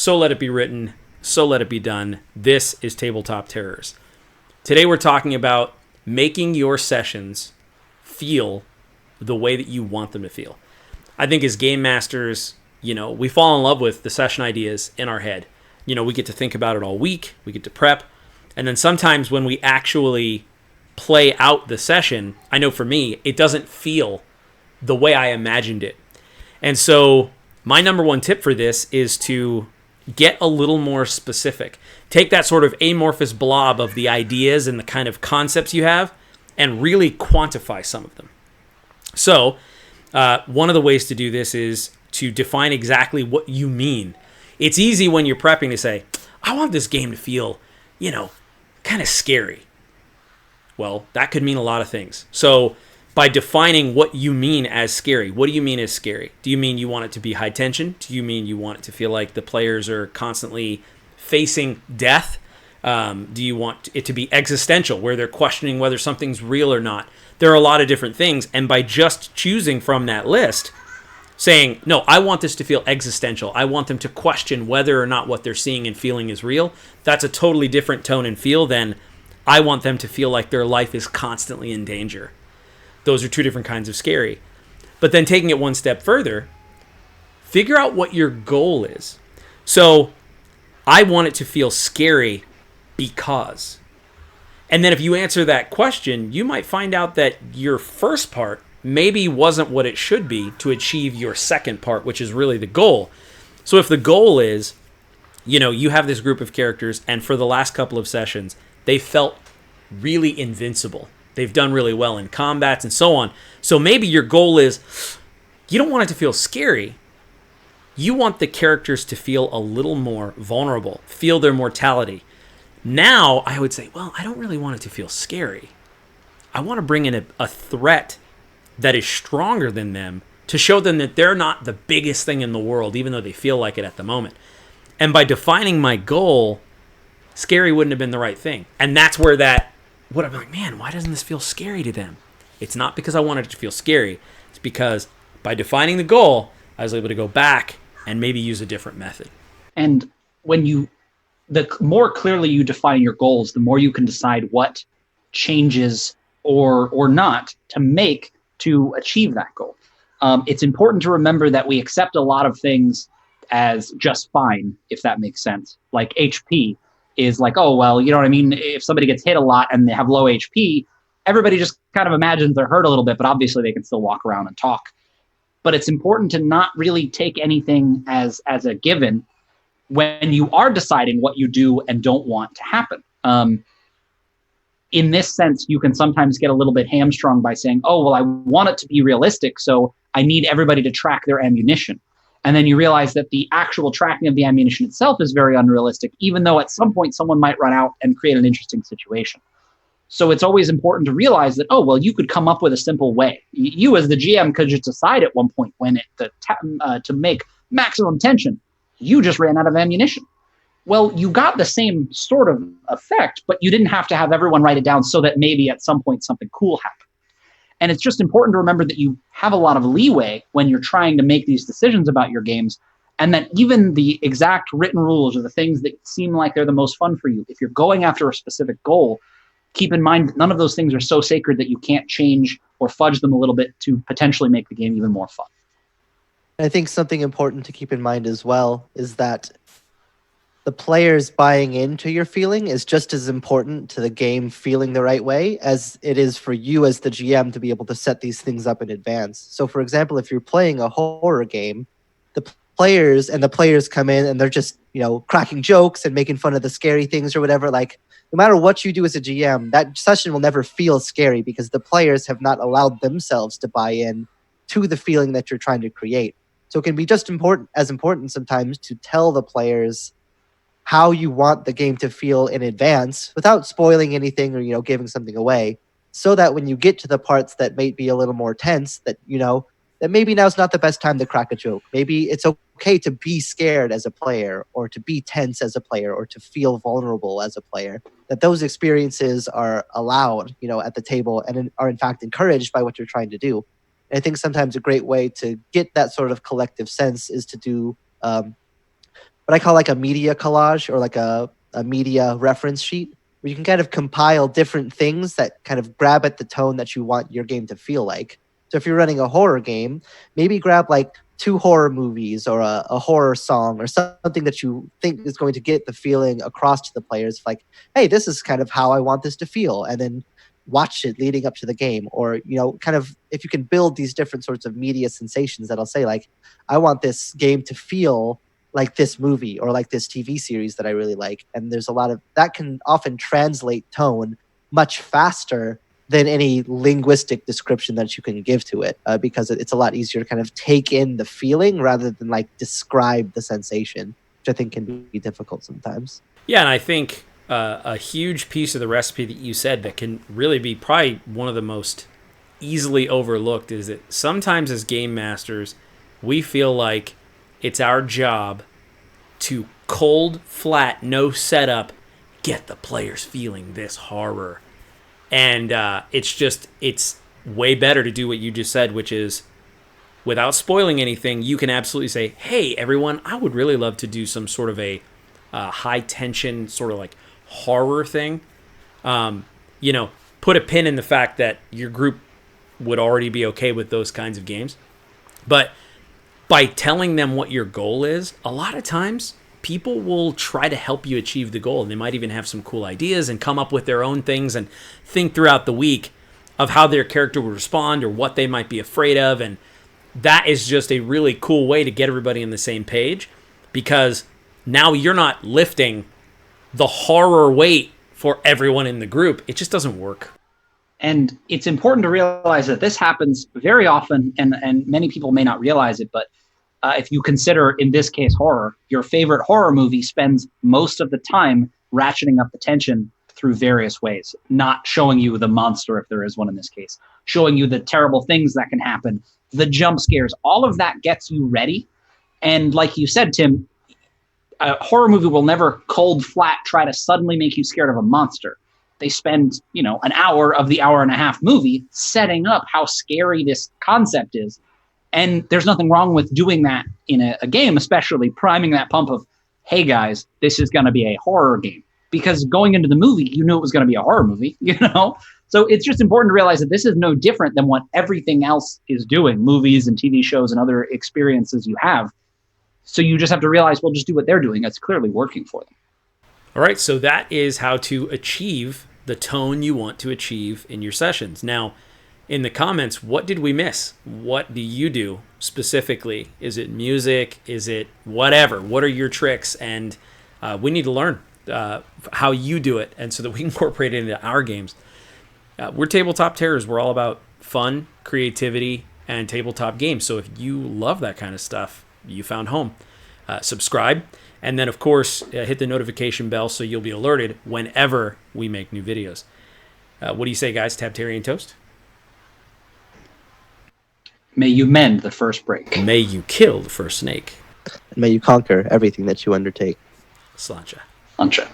So let it be written. So let it be done. This is Tabletop Terrors. Today we're talking about making your sessions feel the way that you want them to feel. I think as game masters, we fall in love with the session ideas in our head. We get to think about it all week. We get to prep. And then sometimes when we actually play out the session, I know for me, it doesn't feel the way I imagined it. And so my number one tip for this is to get a little more specific. Take that sort of amorphous blob of the ideas and the kind of concepts you have and really quantify some of them. So one of the ways to do this is to define exactly what you mean. It's easy when you're prepping to say, I want this game to feel, kind of scary. Well, that could mean a lot of things. So by defining what you mean as scary, what do you mean as scary? Do you mean you want it to be high tension? Do you mean you want it to feel like the players are constantly facing death? Do you want it to be existential, where they're questioning whether something's real or not? There are a lot of different things, and by just choosing from that list, saying, no, I want this to feel existential, I want them to question whether or not what they're seeing and feeling is real, that's a totally different tone and feel than I want them to feel like their life is constantly in danger. Those are two different kinds of scary. But then taking it one step further, figure out what your goal is. So I want it to feel scary because. And then if you answer that question, you might find out that your first part maybe wasn't what it should be to achieve your second part, which is really the goal. So if the goal is, you have this group of characters, and for the last couple of sessions, they felt really invincible. They've done really well in combats and so on. So maybe your goal is, you don't want it to feel scary. You want the characters to feel a little more vulnerable, feel their mortality. Now, I would say, well, I don't really want it to feel scary. I want to bring in a threat that is stronger than them to show them that they're not the biggest thing in the world, even though they feel like it at the moment. And by defining my goal, scary wouldn't have been the right thing. And that's where I'm like, man, why doesn't this feel scary to them? It's not because I wanted it to feel scary. It's because by defining the goal, I was able to go back and maybe use a different method. And the more clearly you define your goals, the more you can decide what changes or not to make to achieve that goal. It's important to remember that we accept a lot of things as just fine, if that makes sense. Like HP is like, oh, well, you know what I mean? If somebody gets hit a lot and they have low HP, everybody just kind of imagines they're hurt a little bit, but obviously they can still walk around and talk. But it's important to not really take anything as a given when you are deciding what you do and don't want to happen. In this sense, you can sometimes get a little bit hamstrung by saying, oh, well, I want it to be realistic, so I need everybody to track their ammunition. And then you realize that the actual tracking of the ammunition itself is very unrealistic, even though at some point someone might run out and create an interesting situation. So it's always important to realize that, oh, well, you could come up with a simple way. You as the GM could just decide at one point when to make maximum tension, you just ran out of ammunition. Well, you got the same sort of effect, but you didn't have to have everyone write it down so that maybe at some point something cool happened. And it's just important to remember that you have a lot of leeway when you're trying to make these decisions about your games, and that even the exact written rules or the things that seem like they're the most fun for you, if you're going after a specific goal, keep in mind that none of those things are so sacred that you can't change or fudge them a little bit to potentially make the game even more fun. I think something important to keep in mind as well is that the players buying into your feeling is just as important to the game feeling the right way as it is for you as the GM to be able to set these things up in advance. So, for example, if you're playing a horror game, the players come in and they're just, cracking jokes and making fun of the scary things or whatever. Like, no matter what you do as a GM, that session will never feel scary because the players have not allowed themselves to buy in to the feeling that you're trying to create. So it can be just as important sometimes to tell the players how you want the game to feel in advance without spoiling anything or, giving something away, so that when you get to the parts that may be a little more tense, that, that maybe now's not the best time to crack a joke. Maybe it's okay to be scared as a player or to be tense as a player or to feel vulnerable as a player, that those experiences are allowed, at the table and are in fact encouraged by what you're trying to do. And I think sometimes a great way to get that sort of collective sense is to do what I call like a media collage or like a media reference sheet where you can kind of compile different things that kind of grab at the tone that you want your game to feel like. So if you're running a horror game, maybe grab like 2 horror movies or a horror song or something that you think is going to get the feeling across to the players like, hey, this is kind of how I want this to feel. And then watch it leading up to the game. Or, kind of if you can build these different sorts of media sensations that'll say like, I want this game to feel like this movie or like this TV series that I really like. And there's a lot of that can often translate tone much faster than any linguistic description that you can give to it, because it's a lot easier to kind of take in the feeling rather than like describe the sensation, which I think can be difficult sometimes. Yeah, and I think a huge piece of the recipe that you said that can really be probably one of the most easily overlooked is that sometimes as game masters, we feel like it's our job to cold, flat, no setup, get the players feeling this horror. And it's way better to do what you just said, which is without spoiling anything, you can absolutely say, hey, everyone, I would really love to do some sort of a high tension sort of like horror thing. Put a pin in the fact that your group would already be okay with those kinds of games. But by telling them what your goal is, a lot of times people will try to help you achieve the goal. And they might even have some cool ideas and come up with their own things and think throughout the week of how their character would respond or what they might be afraid of. And that is just a really cool way to get everybody on the same page, because now you're not lifting the horror weight for everyone in the group. It just doesn't work. And it's important to realize that this happens very often, and many people may not realize it, but if you consider, in this case, horror, your favorite horror movie spends most of the time ratcheting up the tension through various ways, not showing you the monster, if there is one in this case, showing you the terrible things that can happen, the jump scares, all of that gets you ready. And like you said, Tim, a horror movie will never cold flat try to suddenly make you scared of a monster. They spend, an hour of the hour and a half movie setting up how scary this concept is. And there's nothing wrong with doing that in a game, especially priming that pump of, hey guys, this is going to be a horror game. Because going into the movie, you knew it was going to be a horror movie, So it's just important to realize that this is no different than what everything else is doing, movies and TV shows and other experiences you have. So you just have to realize, well, just do what they're doing. That's clearly working for them. All right, so that is how to achieve the tone you want to achieve in your sessions. Now, in the comments, what did we miss? What do you do specifically? Is it music? Is it whatever? What are your tricks? And we need to learn how you do it, and so that we can incorporate it into our games. We're Tabletop Terrors. We're all about fun, creativity, and tabletop games. So if you love that kind of stuff, you found home. Subscribe, and then, of course, hit the notification bell so you'll be alerted whenever we make new videos. What do you say, guys? Tabtarian toast? May you mend the first break. May you kill the first snake. And may you conquer everything that you undertake. Sláinte. Sláinte.